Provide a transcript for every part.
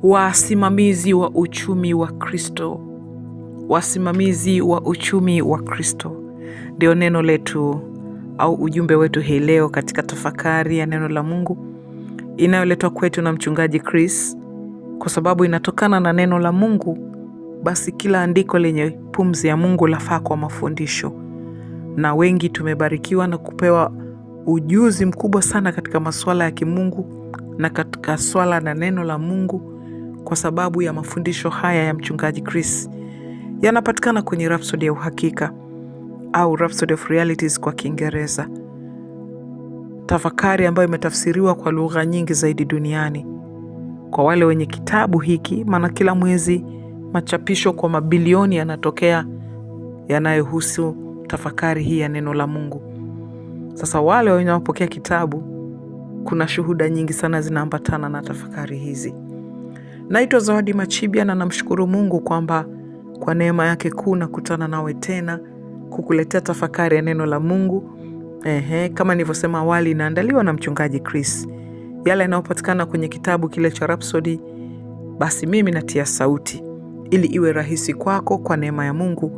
Wasimamizi wa uchumi wa Kristo. Wasimamizi wa uchumi wa Kristo ndio neno letu au ujumbe wetu hii leo katika tafakari ya neno la Mungu inayoletwa kwetu na mchungaji Chris. Kwa sababu inatokana na neno la Mungu, basi kila andiko lenye pumzi ya Mungu lafaa kwa mafundisho. Na wengi tumebarikiwa na kupewa ujuzi mkubwa sana katika masuala ya kimungu na katika swala na neno la Mungu kwa sababu ya mafundisho haya ya mchungaji Chris. Yanapatikana kwenye Rhapsody ya Uhakika au Rhapsody of Realities kwa Kiingereza. Tafakari ambayo imetafsiriwa kwa lugha nyingi zaidi duniani. Kwa wale wenye kitabu hiki, maana kila mwezi machapisho kwa mabilioni yanatokea yanayohusu tafakari hii ya neno la Mungu. Sasa wale wanaopokea kitabu, kuna shuhuda nyingi sana zinaambatana na tafakari hizi. Naitwa Zawadi Machibia na namshukuru Mungu kwamba kwa neema yake kuu nakutana nawe tena kukuletea tafakari ya neno la Mungu. Kama nilivyosema awali, inaandaliwa na mchungaji Chris. Yale yanayopatikana kwenye kitabu kile cha Rhapsody, basi mimi natia sauti ili iwe rahisi kwako kwa neema ya Mungu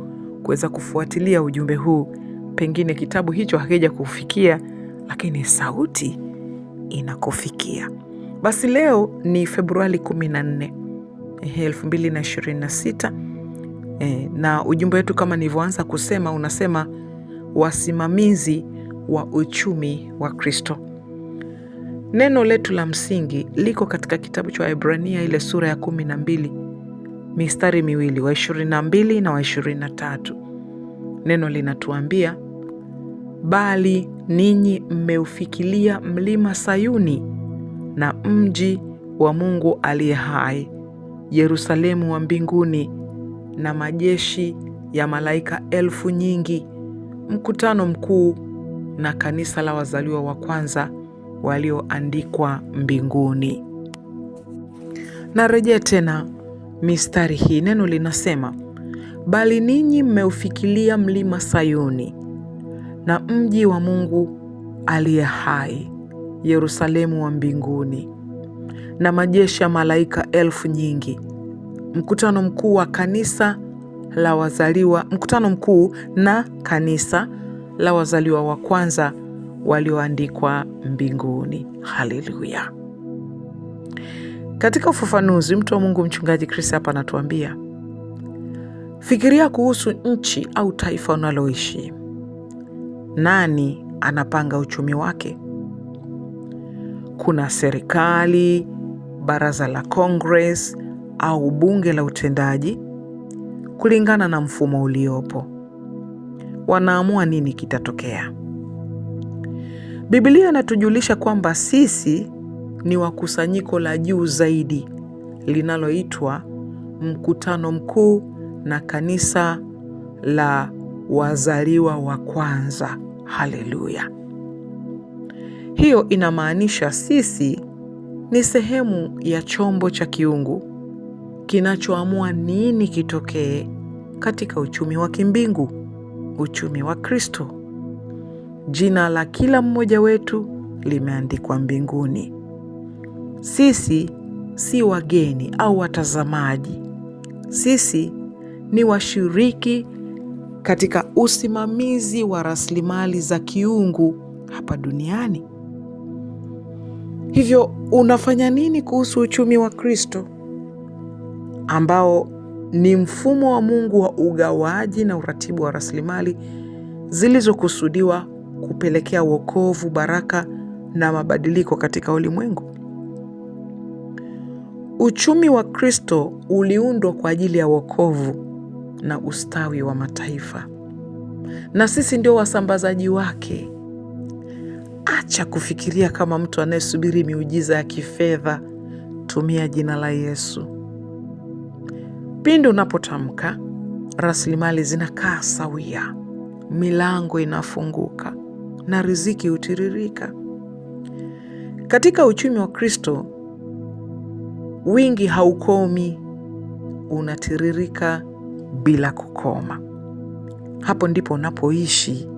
kuweza kufuatilia ujumbe huu. Pengine kitabu hicho hakija kufikia, lakini sauti inakufikia. Basi leo ni Februari 14, 2026. Na ujumbe wetu kama nilivyoanza kusema unasema wasimamizi wa uchumi wa Kristo. Neno letu la msingi liko katika kitabu cha Waebrania ile sura ya 12 mistari miwili wa 22 na wa 23. Neno linatuambia, bali ninyi mmeufikilia mlima Sayuni na mji wa Mungu aliye hai, Yerusalemu wa mbinguni, na majeshi ya malaika elfu nyingi, mkutano mkuu na kanisa la wazaliwa wa kwanza walioandikwa mbinguni. Narejea tena mistari hii. Neno linasema, bali ninyi mmeufikilia mlima Sayuni na mji wa Mungu aliye hai, Yerusalemu wa mbinguni, na majeshi ya malaika elfu nyingi, mkutano mkuu na kanisa la wazaliwa wa kwanza walioandikwa mbinguni. Haleluya. Katika ufafanuzi, mtu wa Mungu mchungaji Chris hapa anatuambia, fikiria kuhusu nchi au taifa unaloishi. Nani anapanga uchumi wake? Kuna serikali, baraza la Congress au bunge la utendaji. Kulingana na mfumo uliopo, wanaamua nini kitatokea. Biblia inatujulisha kwamba sisi ni wakusanyiko la juu zaidi linaloitwa mkutano mkuu na kanisa la wazaliwa wa kwanza. Haleluya. Hiyo inamaanisha sisi ni sehemu ya chombo cha kiungu kinachoamua nini kitokee katika uchumi wa kimbingu, uchumi wa Kristo. Jina la kila mmoja wetu limeandikwa mbinguni. Sisi si wageni au watazamaji. Sisi ni washiriki katika usimamizi wa rasilimali za kiungu hapa duniani. Hivyo unafanya nini kuhusu uchumi wa Kristo, ambao ni mfumo wa Mungu wa ugawaji na uratibu wa rasilimali zilizokusudiwa kupelekea wokovu, baraka na mabadiliko katika ulimwengu? Uchumi wa Kristo uliundwa kwa ajili ya wokovu na ustawi wa mataifa, na sisi ndio wasambazaji wake. Acha kufikiria kama mtu anayesubiri miujiza ya kifedha. Tumia jina la Yesu. Pindi unapotamka, rasilimali zinakaa sawia, milango inafunguka na riziki hutiririka. Katika uchumi wa Kristo, wingi haukomi, unatiririka bila kukoma. Hapo ndipo unapoishi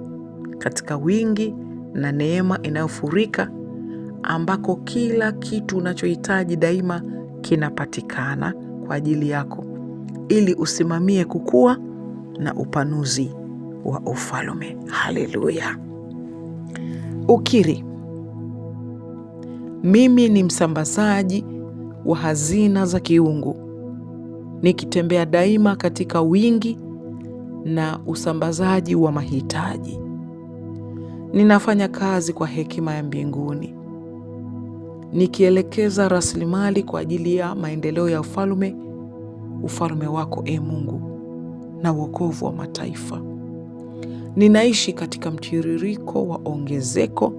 katika wingi na neema inayofurika, ambako kila kitu unachohitaji daima kinapatikana kwa ajili yako ili usimamie kukua na upanuzi wa ufalme. Haleluya. Ukiri: mimi ni msambazaji wa hazina za kiungu, nikitembea daima katika wingi na usambazaji wa mahitaji. Ninafanya kazi kwa hekima ya mbinguni, nikielekeza rasilimali kwa ajili ya maendeleo ya ufalme wako, Mungu, na wokovu wa mataifa. Ninaishi katika mtiririko wa ongezeko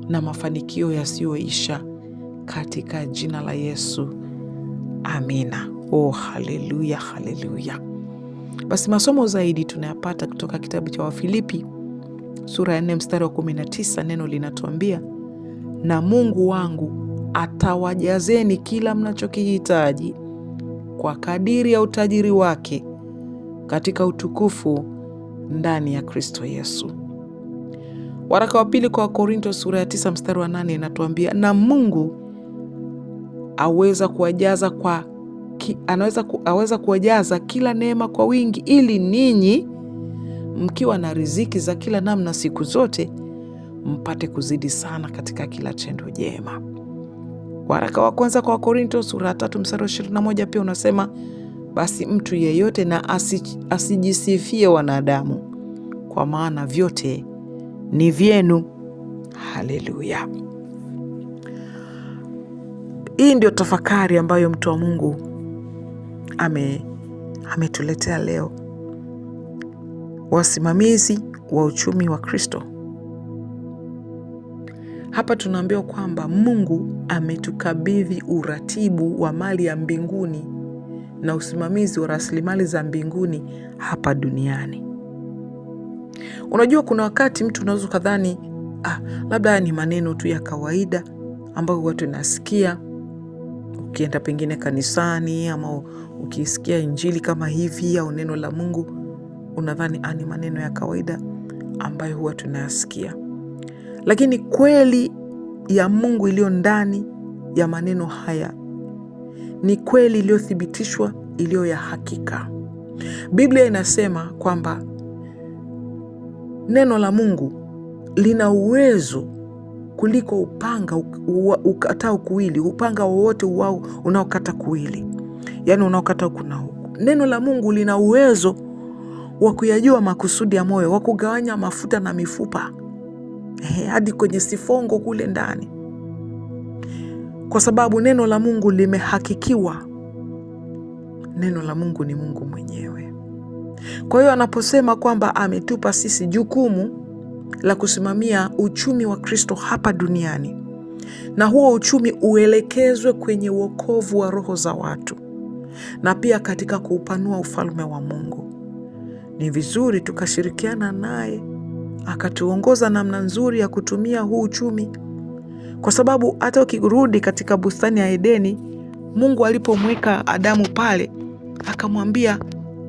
na mafanikio yasiyoisha katika jina la Yesu. Amina. Haleluya, haleluya. Basi masomo zaidi tunayapata kutoka kitabu cha Wafilipi sura ya 4 mstari wa 19. Neno linatuambia, na Mungu wangu atawajazeni kila mnachokihitaji kwa kadiri ya utajiri wake katika utukufu ndani ya Kristo Yesu. Waraka wa pili kwa Wakorintho sura ya 9 mstari wa 8 inatuambia, na Mungu aweza kuwajaza kila neema kwa wingi, ili ninyi mkiwa na riziki za kila namna siku zote mpate kuzidi sana katika kila tendo jema. Waraka wa kwanza kwa Wakorintho sura ya 3 mstari wa 21 pia unasema, basi mtu yeyote na asijisifie wanadamu, kwa maana vyote ni vyenu. Haleluya. Hii ndio tafakari ambayo mtu wa Mungu ametuletea leo. Wasimamizi wa uchumi wa Kristo. Hapa tunaambiwa kwamba Mungu ametukabidhi uratibu wa mali ya mbinguni na usimamizi wa rasilimali za mbinguni hapa duniani. Unajua, kuna wakati mtu unaweza kadhani labda ni maneno tu ya kawaida ambayo watu nasikia ukienda pengine kanisani, ama ukisikia injili kama hivi au neno la Mungu, unadhani ni maneno ya kawaida ambayo huwa tunayasikia. Lakini kweli ya Mungu iliyo ndani ya maneno haya ni kweli iliyothibitishwa, iliyo ya hakika. Biblia inasema kwamba neno la Mungu lina uwezo kuliko upanga ukatao kuwili, upanga wowote unaokata kuwili, yaani unaokata huku na huku. Neno la Mungu lina uwezo wa kuyajua makusudi ya moyo, wa kugawanya mafuta na mifupa, hadi kwenye sifongo kule ndani, kwa sababu neno la Mungu limehakikiwa. Neno la Mungu ni Mungu mwenyewe. Kwa hiyo anaposema kwamba ametupa sisi jukumu la kusimamia uchumi wa Kristo hapa duniani, na huo uchumi uelekezwe kwenye wokovu wa roho za watu na pia katika kuupanua ufalme wa Mungu, ni vizuri tukashirikiana naye akatuongoza namna nzuri ya kutumia huu uchumi. Kwa sababu hata ukirudi katika bustani ya Edeni, Mungu alipomweka Adamu pale akamwambia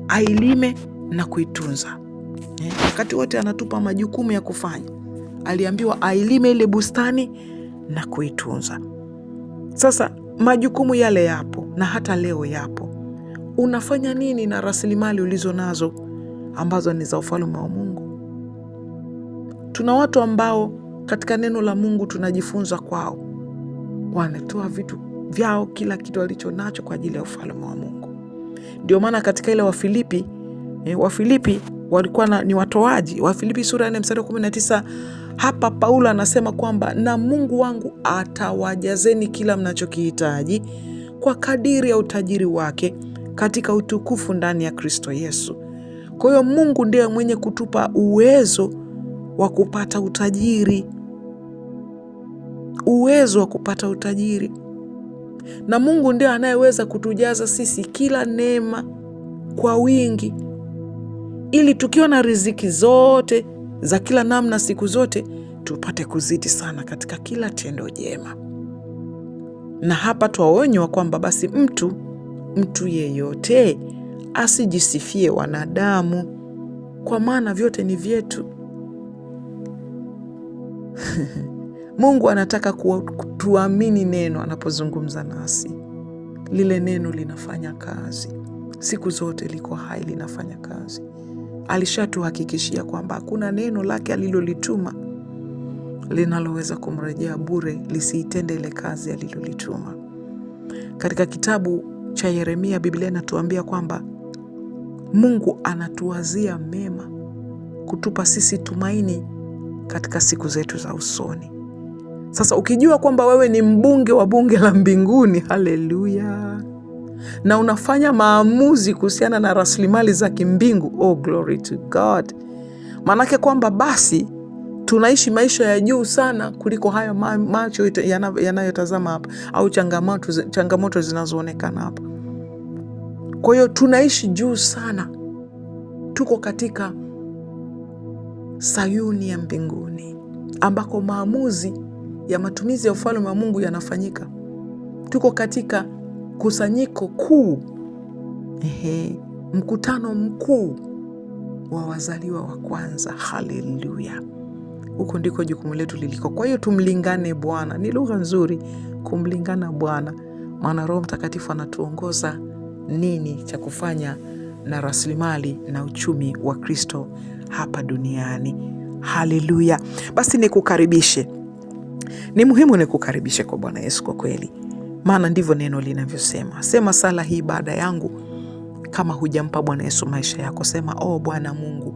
ailime na kuitunza. Wakati wote anatupa majukumu ya kufanya, aliambiwa ailime ile bustani na kuitunza. Sasa majukumu yale yapo na hata leo yapo. Unafanya nini na rasilimali ulizo nazo ambazo ni za ufalme wa Mungu? Tuna watu ambao katika neno la Mungu tunajifunza kwao, wanatoa vitu vyao, kila kitu walicho nacho kwa ajili ya ufalme wa Mungu. Ndio maana katika ile Wafilipi walikuwa ni watoaji. Wafilipi sura ya 4 mstari wa 19, hapa Paulo anasema kwamba na Mungu wangu atawajazeni kila mnachokihitaji kwa kadiri ya utajiri wake katika utukufu ndani ya Kristo Yesu. Kwa hiyo Mungu ndiye mwenye kutupa uwezo wa kupata utajiri, na Mungu ndiye anayeweza kutujaza sisi kila neema kwa wingi, ili tukiwa na riziki zote za kila namna siku zote tupate kuzidi sana katika kila tendo jema. Na hapa twaonywa kwamba basi mtu yeyote asijisifie wanadamu, kwa maana vyote ni vyetu. Mungu anataka tuamini neno anapozungumza nasi. lile neno linafanya kazi. Siku zote liko hai, linafanya kazi. Alishatuhakikishia kwamba hakuna neno lake alilolituma linaloweza kumrejea bure, lisiitende ile kazi alilolituma. Katika kitabu cha Yeremia, Biblia inatuambia kwamba Mungu anatuwazia mema, kutupa sisi tumaini katika siku zetu za usoni. Sasa ukijua kwamba wewe ni mbunge wa bunge la mbinguni, haleluya, na unafanya maamuzi kuhusiana na rasilimali za kimbingu, oh glory to God. Manake kwamba basi tunaishi maisha ya juu sana kuliko haya macho yanayotazama hapa, au changamoto zinazoonekana hapa. Kwa hiyo tunaishi juu sana, tuko katika Sayuni ya mbinguni ambako maamuzi ya matumizi ya ufalme wa Mungu yanafanyika. Tuko katika kusanyiko kuu, mkutano mkuu wa wazaliwa wa kwanza. Haleluya! Huko ndiko jukumu letu liliko. Kwa hiyo tumlingane Bwana. Ni lugha nzuri kumlingana Bwana, maana Roho Mtakatifu anatuongoza nini cha kufanya na rasilimali na uchumi wa Kristo hapa duniani. Haleluya! Basi nikukaribishe, ni muhimu nikukaribishe kwa Bwana Yesu kwa kweli, maana ndivyo neno linavyosema. Sema sala hii baada yangu kama hujampa Bwana Yesu maisha yako. Sema, o Bwana Mungu,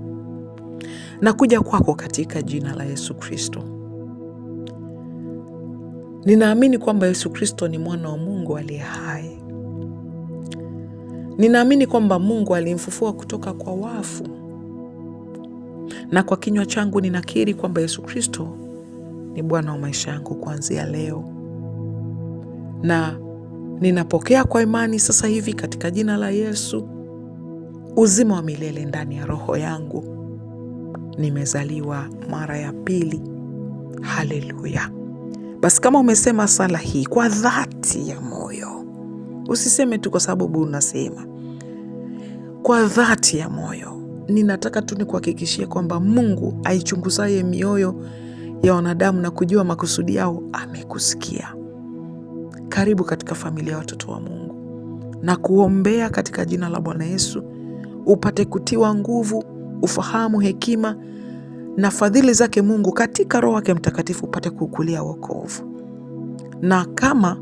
nakuja kwako katika jina la Yesu Kristo. Ninaamini kwamba Yesu Kristo ni mwana wa Mungu aliye hai. Ninaamini kwamba Mungu alimfufua kutoka kwa wafu, na kwa kinywa changu ninakiri kwamba Yesu Kristo ni Bwana wa maisha yangu kuanzia leo, na ninapokea kwa imani sasa hivi katika jina la Yesu uzima wa milele ndani ya roho yangu. Nimezaliwa mara ya pili. Haleluya! Basi kama umesema sala hii kwa dhati ya moyo, usiseme tu kwa sababu unasema, kwa dhati ya moyo, ninataka tu nikuhakikishie kwamba Mungu aichunguzaye mioyo ya wanadamu na kujua makusudi yao amekusikia. Karibu katika familia ya watoto wa Mungu, na kuombea katika jina la Bwana Yesu upate kutiwa nguvu, ufahamu, hekima na fadhili zake Mungu katika Roho wake Mtakatifu, upate kukulia wokovu. Na kama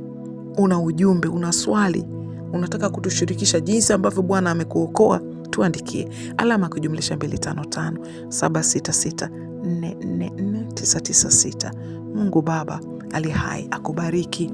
una ujumbe, una swali, unataka kutushirikisha jinsi ambavyo Bwana amekuokoa, tuandikie alama kujumlisha 255 766 444 996. Mungu Baba aliye hai akubariki.